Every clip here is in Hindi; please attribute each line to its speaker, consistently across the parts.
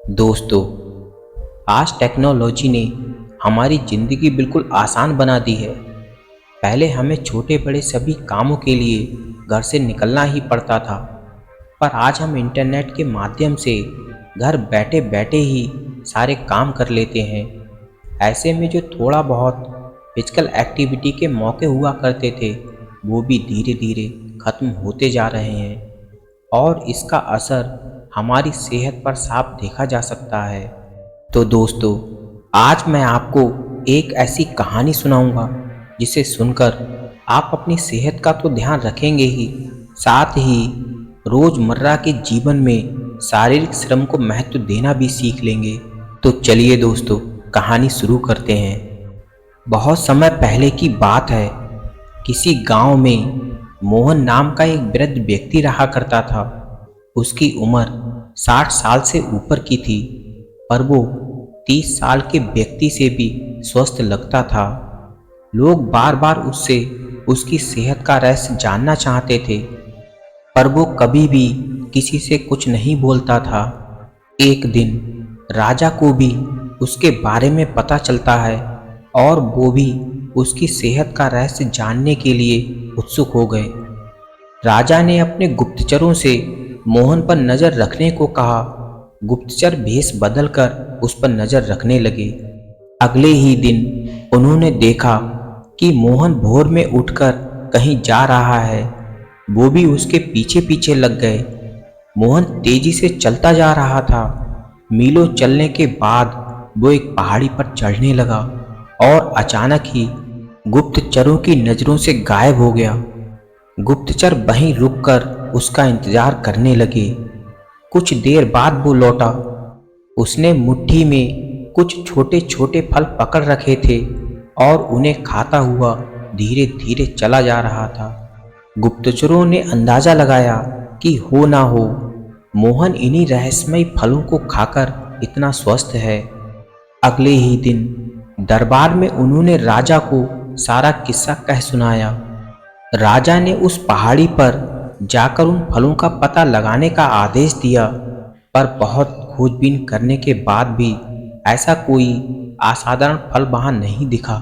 Speaker 1: दोस्तों, आज टेक्नोलॉजी ने हमारी ज़िंदगी बिल्कुल आसान बना दी है। पहले हमें छोटे बड़े सभी कामों के लिए घर से निकलना ही पड़ता था, पर आज हम इंटरनेट के माध्यम से घर बैठे बैठे ही सारे काम कर लेते हैं। ऐसे में जो थोड़ा बहुत फिजिकल एक्टिविटी के मौके हुआ करते थे, वो भी धीरे धीरे खत्म होते जा रहे हैं और इसका असर हमारी सेहत पर साफ देखा जा सकता है। तो दोस्तों, आज मैं आपको एक ऐसी कहानी सुनाऊंगा जिसे सुनकर आप अपनी सेहत का तो ध्यान रखेंगे ही, साथ ही रोज़मर्रा के जीवन में शारीरिक श्रम को महत्व देना भी सीख लेंगे। तो चलिए दोस्तों, कहानी शुरू करते हैं। बहुत समय पहले की बात है। किसी गांव में मोहन नाम का एक वृद्ध व्यक्ति रहा करता था। उसकी उम्र 60 साल से ऊपर की थी, पर वो 30 साल के व्यक्ति से भी स्वस्थ लगता था। लोग बार बार उससे उसकी सेहत का रहस्य जानना चाहते थे, पर वो कभी भी किसी से कुछ नहीं बोलता था। एक दिन राजा को भी उसके बारे में पता चलता है और वो भी उसकी सेहत का रहस्य जानने के लिए उत्सुक हो गए। राजा ने अपने गुप्तचरों से मोहन पर नजर रखने को कहा। गुप्तचर भेष बदलकर उस पर नजर रखने लगे। अगले ही दिन उन्होंने देखा कि मोहन भोर में उठकर कहीं जा रहा है। वो भी उसके पीछे पीछे लग गए। मोहन तेजी से चलता जा रहा था। मीलों चलने के बाद वो एक पहाड़ी पर चढ़ने लगा और अचानक ही गुप्तचरों की नजरों से गायब हो गया। गुप्तचर वहीं रुककर उसका इंतजार करने लगे। कुछ देर बाद वो लौटा। उसने मुट्ठी में कुछ छोटे छोटे फल पकड़ रखे थे और उन्हें खाता हुआ धीरे धीरे चला जा रहा था। गुप्तचरों ने अंदाजा लगाया कि हो ना हो मोहन इन्हीं रहस्यमय फलों को खाकर इतना स्वस्थ है। अगले ही दिन दरबार में उन्होंने राजा को सारा किस्सा कह सुनाया। राजा ने उस पहाड़ी पर जाकर उन फलों का पता लगाने का आदेश दिया, पर बहुत खोजबीन करने के बाद भी ऐसा कोई असाधारण फल वहां नहीं दिखा।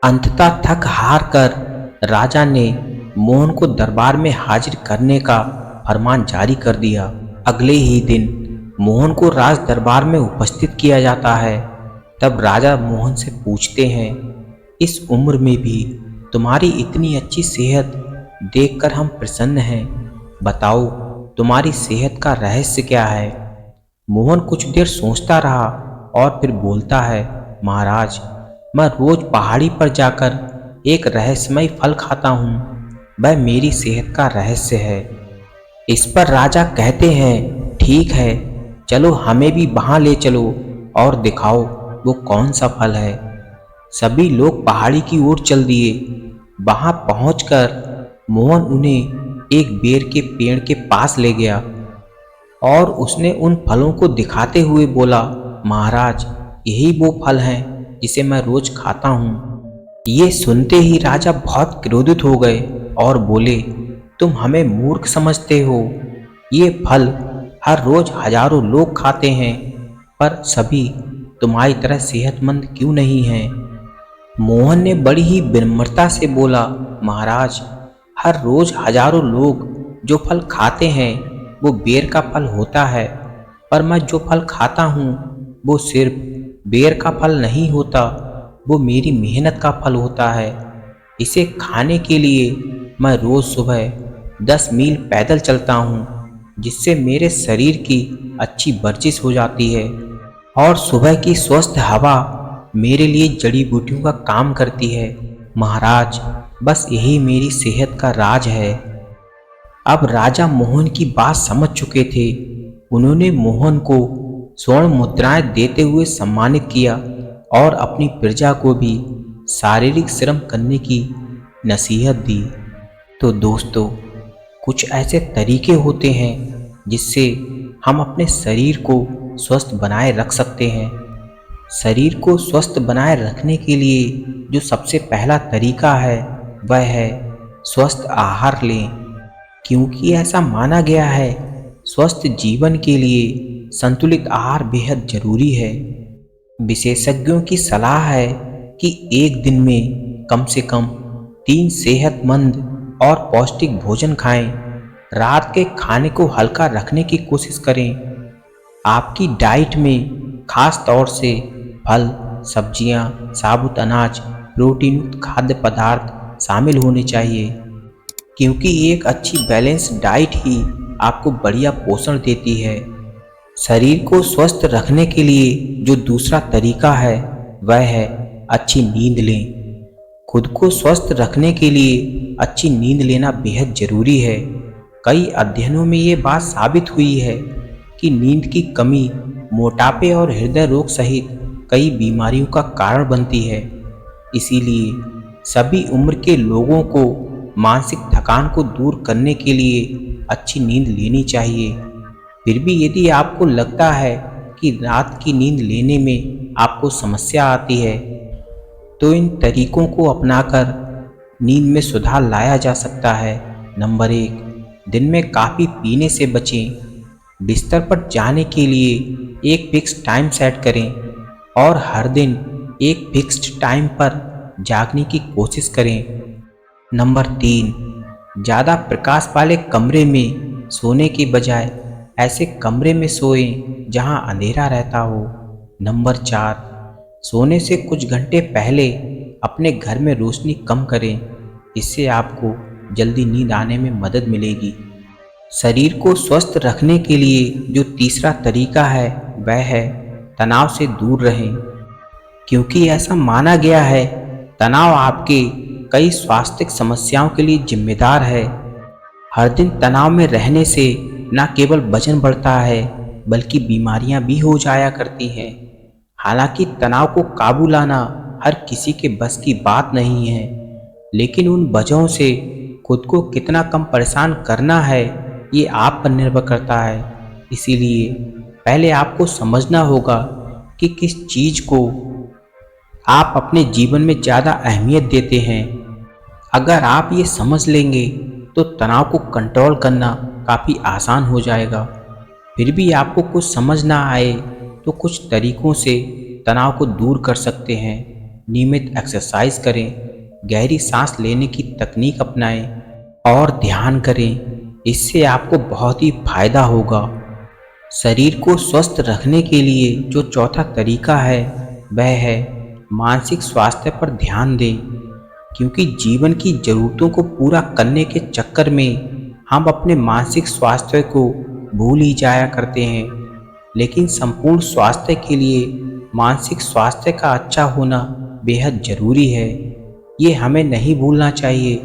Speaker 1: अंततः थक हार कर राजा ने मोहन को दरबार में हाजिर करने का फरमान जारी कर दिया। अगले ही दिन मोहन को राज दरबार में उपस्थित किया जाता है। तब राजा मोहन से पूछते हैं, इस उम्र में भी तुम्हारी इतनी अच्छी सेहत देखकर हम प्रसन्न हैं। बताओ, तुम्हारी सेहत का रहस्य क्या है? मोहन कुछ देर सोचता रहा और फिर बोलता है, महाराज, मैं रोज पहाड़ी पर जाकर एक रहस्यमय फल खाता हूँ। वह मेरी सेहत का रहस्य है। इस पर राजा कहते हैं, ठीक है, चलो हमें भी वहाँ ले चलो और दिखाओ वो कौन सा फल है। सभी लोग पहाड़ी की ओर चल दिए। वहां पहुंचकर मोहन उन्हें एक बेर के पेड़ के पास ले गया और उसने उन फलों को दिखाते हुए बोला, महाराज, यही वो फल हैं जिसे मैं रोज खाता हूँ। ये सुनते ही राजा बहुत क्रोधित हो गए और बोले, तुम हमें मूर्ख समझते हो। ये फल हर रोज हजारों लोग खाते हैं, पर सभी तुम्हारी तरह सेहतमंद क्यों नहीं हैं? मोहन ने बड़ी ही विनम्रता से बोला, महाराज, हर रोज हजारों लोग जो फल खाते हैं वो बेर का फल होता है, पर मैं जो फल खाता हूँ वो सिर्फ बेर का फल नहीं होता, वो मेरी मेहनत का फल होता है। इसे खाने के लिए मैं रोज सुबह 10 मील पैदल चलता हूँ, जिससे मेरे शरीर की अच्छी वर्जिश हो जाती है और सुबह की स्वस्थ हवा मेरे लिए जड़ी बूटियों का काम करती है। महाराज, बस यही मेरी सेहत का राज है। अब राजा मोहन की बात समझ चुके थे। उन्होंने मोहन को स्वर्ण मुद्राएं देते हुए सम्मानित किया और अपनी प्रजा को भी शारीरिक श्रम करने की नसीहत दी। तो दोस्तों, कुछ ऐसे तरीके होते हैं जिससे हम अपने शरीर को स्वस्थ बनाए रख सकते हैं। शरीर को स्वस्थ बनाए रखने के लिए जो सबसे पहला तरीका है वह है स्वस्थ आहार लें, क्योंकि ऐसा माना गया है स्वस्थ जीवन के लिए संतुलित आहार बेहद जरूरी है। विशेषज्ञों की सलाह है कि एक दिन में कम से कम 3 सेहतमंद और पौष्टिक भोजन खाएं। रात के खाने को हल्का रखने की कोशिश करें। आपकी डाइट में खास तौर से फल, सब्जियां, साबुत अनाज, प्रोटीन युक्त खाद्य पदार्थ शामिल होने चाहिए, क्योंकि एक अच्छी बैलेंस डाइट ही आपको बढ़िया पोषण देती है। शरीर को स्वस्थ रखने के लिए जो दूसरा तरीका है वह है अच्छी नींद लें। खुद को स्वस्थ रखने के लिए अच्छी नींद लेना बेहद जरूरी है। कई अध्ययनों में ये बात साबित हुई है कि नींद की कमी मोटापे और हृदय रोग सहित कई बीमारियों का कारण बनती है। इसीलिए सभी उम्र के लोगों को मानसिक थकान को दूर करने के लिए अच्छी नींद लेनी चाहिए। फिर भी यदि आपको लगता है कि रात की नींद लेने में आपको समस्या आती है, तो इन तरीकों को अपनाकर नींद में सुधार लाया जा सकता है। नंबर 1, दिन में काफ़ी पीने से बचें। बिस्तर पर जाने के लिए एक फिक्स टाइम सेट करें और हर दिन एक फिक्स्ड टाइम पर जागने की कोशिश करें। नंबर 3, ज़्यादा प्रकाश वाले कमरे में सोने के बजाय ऐसे कमरे में सोएं जहां अंधेरा रहता हो। नंबर 4, सोने से कुछ घंटे पहले अपने घर में रोशनी कम करें। इससे आपको जल्दी नींद आने में मदद मिलेगी। शरीर को स्वस्थ रखने के लिए जो तीसरा तरीका है वह है तनाव से दूर रहें, क्योंकि ऐसा माना गया है तनाव आपके कई स्वास्थ्य समस्याओं के लिए जिम्मेदार है। हर दिन तनाव में रहने से न केवल वजन बढ़ता है बल्कि बीमारियां भी हो जाया करती हैं। हालांकि तनाव को काबू लाना हर किसी के बस की बात नहीं है, लेकिन उन वजहों से खुद को कितना कम परेशान करना है ये आप पर निर्भर करता है। इसीलिए पहले आपको समझना होगा कि किस चीज़ को आप अपने जीवन में ज़्यादा अहमियत देते हैं। अगर आप ये समझ लेंगे तो तनाव को कंट्रोल करना काफ़ी आसान हो जाएगा। फिर भी आपको कुछ समझ ना आए तो कुछ तरीकों से तनाव को दूर कर सकते हैं। नियमित एक्सरसाइज करें, गहरी सांस लेने की तकनीक अपनाएं और ध्यान करें। इससे आपको बहुत ही फायदा होगा। शरीर को स्वस्थ रखने के लिए जो चौथा तरीका है वह है मानसिक स्वास्थ्य पर ध्यान दें, क्योंकि जीवन की ज़रूरतों को पूरा करने के चक्कर में हम अपने मानसिक स्वास्थ्य को भूल ही जाया करते हैं। लेकिन संपूर्ण स्वास्थ्य के लिए मानसिक स्वास्थ्य का अच्छा होना बेहद ज़रूरी है। ये हमें नहीं भूलना चाहिए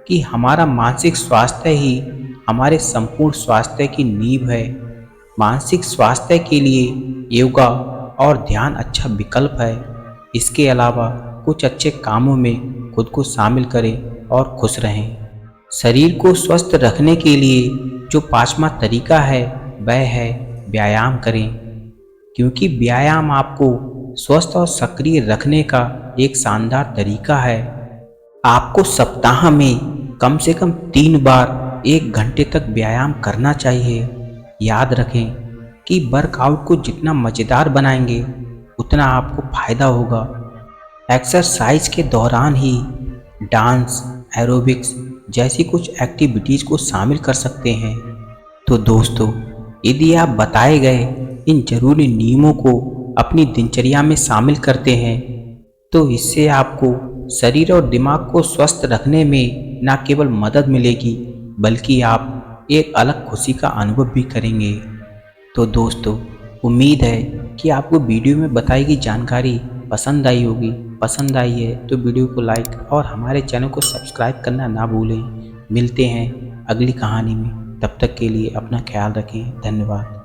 Speaker 1: कि हमारा मानसिक स्वास्थ्य ही हमारे संपूर्ण स्वास्थ्य की नींव है। मानसिक स्वास्थ्य के लिए योगा और ध्यान अच्छा विकल्प है। इसके अलावा कुछ अच्छे कामों में खुद को शामिल करें और खुश रहें। शरीर को स्वस्थ रखने के लिए जो 5वां तरीका है वह है व्यायाम करें, क्योंकि व्यायाम आपको स्वस्थ और सक्रिय रखने का एक शानदार तरीका है। आपको सप्ताह में कम से कम 3 बार 1 घंटे तक व्यायाम करना चाहिए। याद रखें कि वर्कआउट को जितना मज़ेदार बनाएंगे उतना आपको फ़ायदा होगा। एक्सरसाइज के दौरान ही डांस, एरोबिक्स जैसी कुछ एक्टिविटीज़ को शामिल कर सकते हैं। तो दोस्तों, यदि आप बताए गए इन जरूरी नियमों को अपनी दिनचर्या में शामिल करते हैं तो इससे आपको शरीर और दिमाग को स्वस्थ रखने में न केवल मदद मिलेगी बल्कि आप एक अलग खुशी का अनुभव भी करेंगे। तो दोस्तों, उम्मीद है कि आपको वीडियो में बताई गई जानकारी पसंद आई होगी। पसंद आई है तो वीडियो को लाइक और हमारे चैनल को सब्सक्राइब करना ना भूलें। मिलते हैं अगली कहानी में, तब तक के लिए अपना ख्याल रखें। धन्यवाद।